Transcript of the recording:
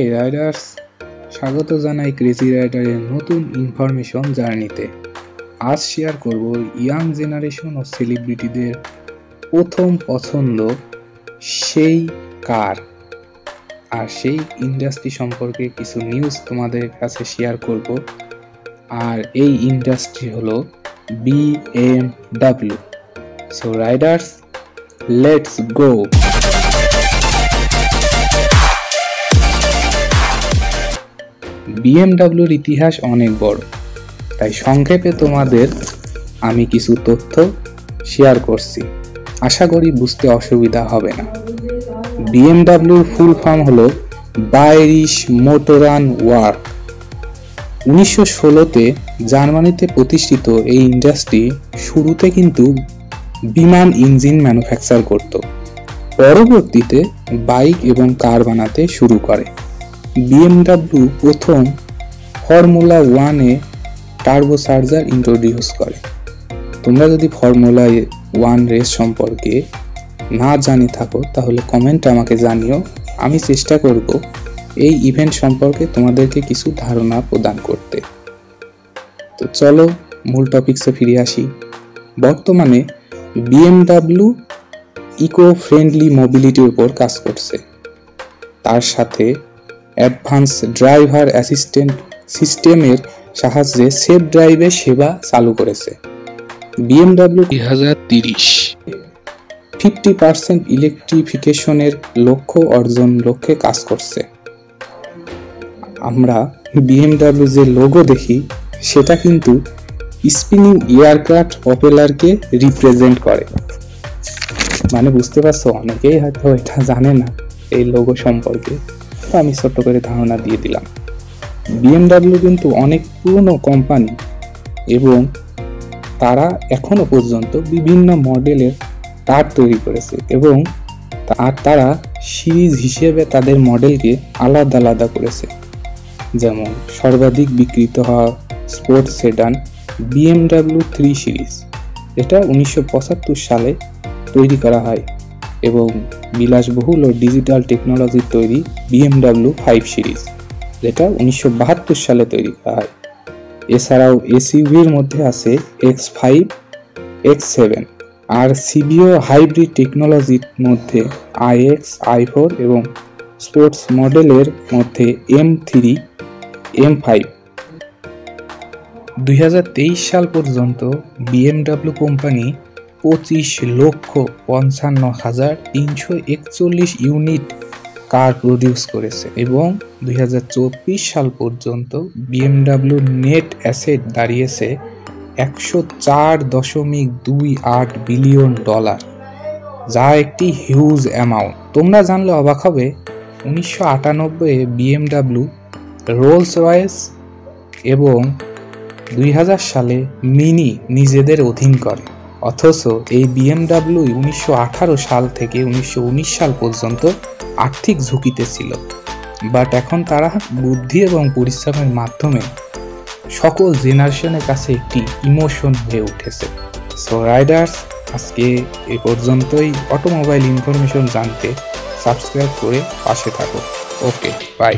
এই রাইডার্স, স্বাগত জানাই ক্রেজি রাইডারের নতুন ইনফরমেশন জার্নিতে। আজ শেয়ার করব ইয়াং জেনারেশন ও সেলিব্রিটিদের প্রথম পছন্দ সেই কার, আর সেই ইন্ডাস্ট্রি সম্পর্কে কিছু নিউজ তোমাদের কাছে শেয়ার করব। আর এই ইন্ডাস্ট্রি হলো BMW। So riders, let's go. BMWর ইতিহাস অনেক বড়, তাই সংক্ষেপে তোমাদের আমি কিছু তথ্য শেয়ার করছি, আশা করি বুঝতে অসুবিধা হবে না। BMWর ফুল ফর্ম হলো বায়েরিশ মোটরান ওয়ার্ক। 1916-তে জার্মানিতে প্রতিষ্ঠিত এই ইন্ডাস্ট্রি শুরুতে কিন্তু বিমান ইঞ্জিন ম্যানুফ্যাকচার করত, পরবর্তীতে বাইক এবং কার বানাতে শুরু করে। BMW প্রথম ফর্মুলা 1-এ টার্বোচার্জার ইন্ট্রোডিউস করে। তোমরা যদি ফর্মুলা 1 রেস সম্পর্কে না জানি থাকো তাহলে কমেন্টে আমাকে জানিও, আমি চেষ্টা করব এই ইভেন্ট সম্পর্কে তোমাদেরকে কিছু ধারণা প্রদান করতে। তো চলো মূল টপিকসে ফিরে আসি। বর্তমানে BMW ইকো ফ্রেন্ডলি মোবিলিটির উপর কাজ করছে, তার সাথে অ্যাডভান্স ড্রাইভার অ্যাসিস্ট্যান্ট সিস্টেমের সাহায্যে সেফ ড্রাইভের সেবা চালু করেছে। BMW 2030 50% ইলেকট্রিফিকেশনের লক্ষ্যে কাজ করছে। আমরা BMW যে লোগো দেখি সেটা কিন্তু স্পিনিং এয়ারক্রাফট প্রপেলারকে রিপ্রেজেন্ট করে, মানে বুঝতে পারছো, অনেকেই হয়তো এটা জানে না এই লোগো সম্পর্কে, তো আমি ছোট্ট করে ধারণা দিয়ে দিলাম। BMW কিন্তু অনেক পুরনো কোম্পানি এবং তারা পর্যন্ত বিভিন্ন মডেলের কার তৈরি করেছে এবং তারা সিরিজ হিসেবে তাদের মডেলকে আলাদা আলাদা করেছে। যেমন সর্বাধিক বিক্রিত হওয়া স্পোর্টস সেডান BMW 3 সিরিজ, এটা 1975 সালে তৈরি করা হয়, এবং বিলাসবহুল ও ডিজিটাল টেকনোলজির তৈরি BMW 5 সিরিজ, যেটা 1972 সালে তৈরি করা হয়। এছাড়াও এসইউভির মধ্যে আছে X5, X7, আর সিবিও হাইব্রিড টেকনোলজির মধ্যে iX, i4 এবং স্পোর্টস মডেলের মধ্যে M3, M5। 2023 সাল পর্যন্ত BMW কোম্পানি 25,55,341 ইউনিট কার প্রডিউস করেছে এবং 2024 সাল পর্যন্ত BMW নেট অ্যাসেট দাঁড়িয়েছে $104.28 বিলিয়ন, যা একটি হিউজ অ্যামাউন্ট। তোমরা জানলে অবাক হবে, 1998-এ BMW রোলস রয়েস এবং 2000 সালে মিনি নিজেদের অধীন করে। অথচ এই BMW 1918 সাল থেকে 1919 সাল পর্যন্ত আর্থিক ঝুঁকিতে ছিল, বাট এখন তারা বুদ্ধি এবং পরিশ্রমের মাধ্যমে সকল জেনারেশনের কাছে একটি ইমোশন হয়ে উঠেছে। সো রাইডার্স, আজকে এ পর্যন্তই। অটোমোবাইল ইনফরমেশন জানতে সাবস্ক্রাইব করে পাশে থাকো। ওকে, বাই।